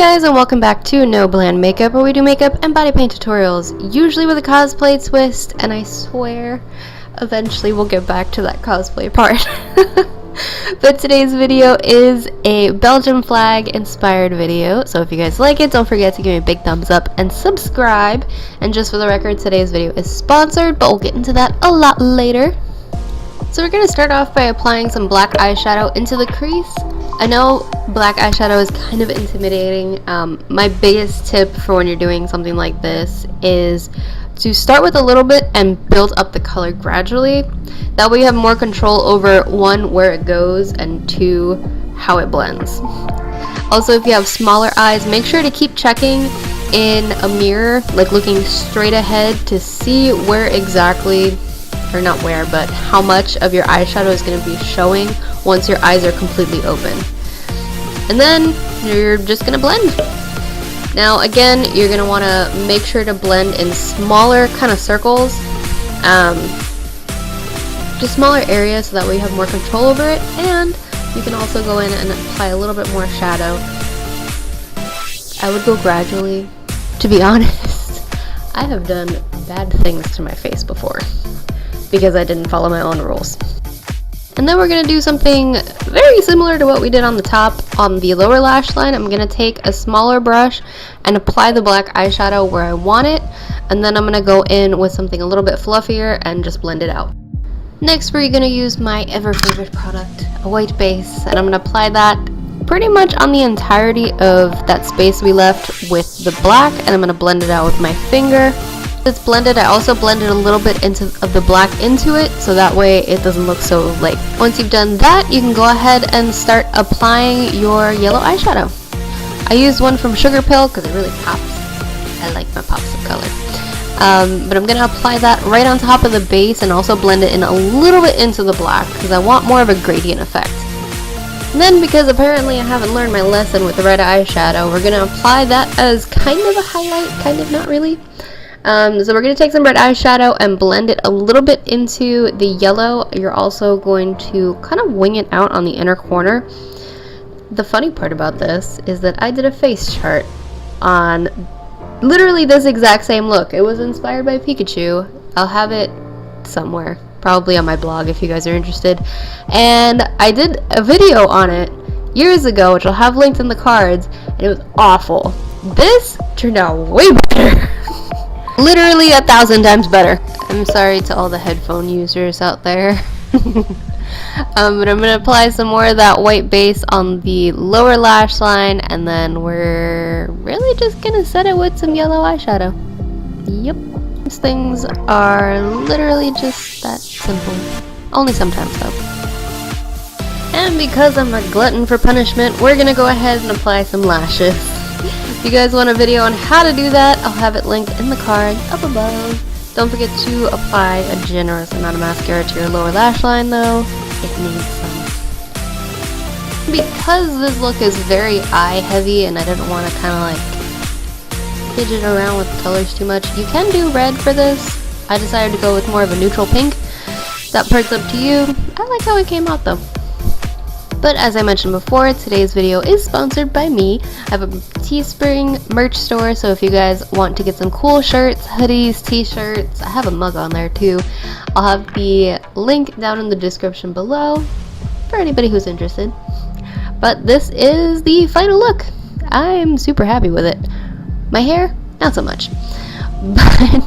guys, and welcome back to NoBlandMakeup, where we do makeup and body paint tutorials, usually with a cosplay twist, and I swear eventually we'll get back to that cosplay part. But today's video is a Belgian flag inspired video, so if you guys like it, don't forget to give me a big thumbs up and subscribe. And just for the record, today's video is sponsored, but we'll get into that a lot later. So we're going to start off by applying some black eyeshadow into the crease. I know black eyeshadow is kind of intimidating. My biggest tip for when you're doing something like this is to start with a little bit and build up the color gradually. That way you have more control over, one, where it goes, and two, how it blends. Also, if you have smaller eyes, make sure to keep checking in a mirror, like looking straight ahead to see where exactly, or not where, but how much of your eyeshadow is going to be showing once your eyes are completely open. And then you're just going to blend. Now again, you're going to want to make sure to blend in smaller kind of circles, just smaller areas, so that way you have more control over it, and you can also go in and apply a little bit more shadow. I would go gradually. To be honest, I have done bad things to my face before because I didn't follow my own rules. And then we're going to do something very similar to what we did on the top. On the lower lash line, I'm going to take a smaller brush and apply the black eyeshadow where I want it, and then I'm going to go in with something a little bit fluffier and just blend it out. Next, we're going to use my ever favorite product, a white base, and I'm going to apply that pretty much on the entirety of that space we left with the black, and I'm going to blend it out with my finger. It's blended. I also blended a little bit of the black into it, so that way it doesn't look so light. Once you've done that, you can go ahead and start applying your yellow eyeshadow. I used one from Sugar Pill because it really pops. I like my pops of color. But I'm going to apply that right on top of the base and also blend it in a little bit into the black because I want more of a gradient effect. And then, because apparently I haven't learned my lesson with the red eyeshadow, we're going to apply that as kind of a highlight, kind of, not really. So we're going to take some red eyeshadow and blend it a little bit into the yellow. You're also going to kind of wing it out on the inner corner. The funny part about this is that I did a face chart on literally this exact same look. It was inspired by Pikachu. I'll have it somewhere, probably on my blog if you guys are interested. And I did a video on it years ago, which I'll have linked in the cards, and it was awful. This turned out way better. Literally 1,000 times better. I'm sorry to all the headphone users out there. But I'm going to apply some more of that white base on the lower lash line, and then we're really just going to set it with some yellow eyeshadow. Yep. These things are literally just that simple. Only sometimes though. And because I'm a glutton for punishment, we're going to go ahead and apply some lashes. If you guys want a video on how to do that, I'll have it linked in the card up above. Don't forget to apply a generous amount of mascara to your lower lash line though. It needs some. Because this look is very eye heavy and I didn't want to kind of like fidget around with the colors too much, you can do red for this. I decided to go with more of a neutral pink. That part's up to you. I like how it came out though. But as I mentioned before, today's video is sponsored by me. I have a Teespring merch store, so if you guys want to get some cool shirts, hoodies, t-shirts, I have a mug on there too. I'll have the link down in the description below for anybody who's interested. But this is the final look. I'm super happy with it. My hair, not so much. But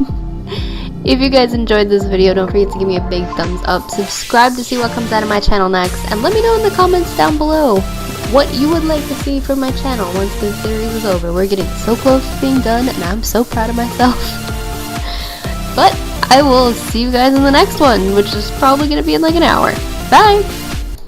if you guys enjoyed this video, don't forget to give me a big thumbs up, subscribe to see what comes out of my channel next, and let me know in the comments down below what you would like to see from my channel once this series is over. We're getting so close to being done, and I'm so proud of myself. But I will see you guys in the next one, which is probably going to be in like an hour. Bye!